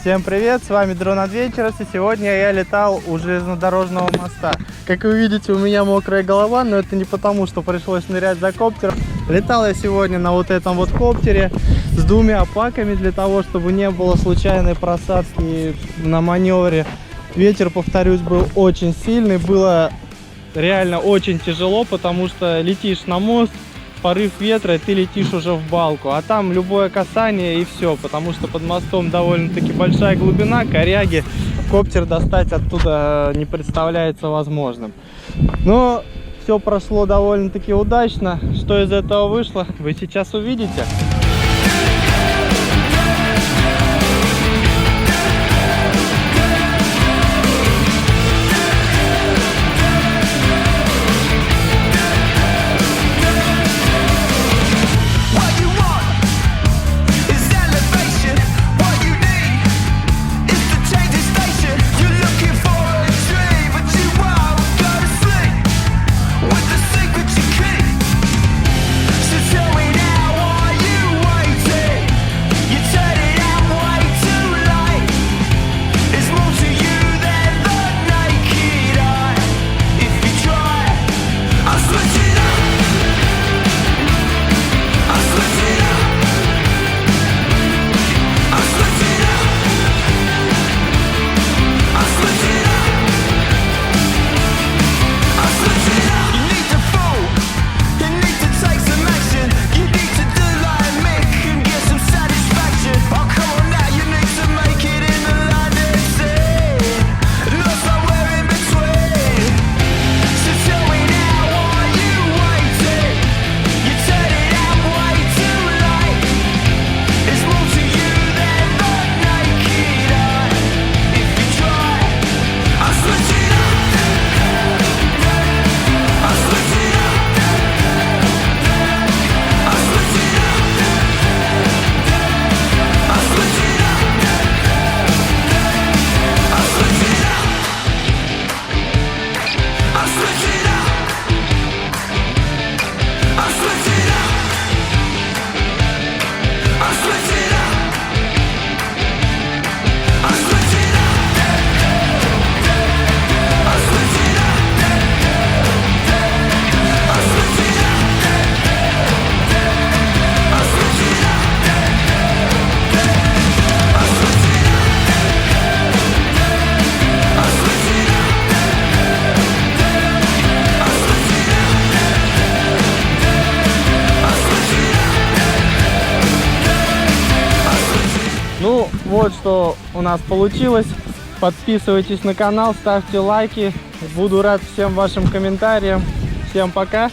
Всем привет, с вами дрон от ветера, и сегодня я летал у железнодорожного моста. Как вы видите, у меня мокрая голова, но это не потому, что пришлось нырять за коптером. Летал я сегодня на вот этом вот коптере с двумя паками, для того, чтобы не было случайной просадки на маневре. Ветер, повторюсь, был очень сильный, было реально очень тяжело, потому что летишь на мост, порыв ветра, и ты летишь уже в балку, а там любое касание и все, потому что под мостом довольно-таки большая глубина, коряги, коптер достать оттуда не представляется возможным. Но все прошло довольно-таки удачно. Что из этого вышло, вы сейчас увидите. Ну, вот что у нас получилось. Подписывайтесь на канал, ставьте лайки. Буду рад всем вашим комментариям. Всем пока!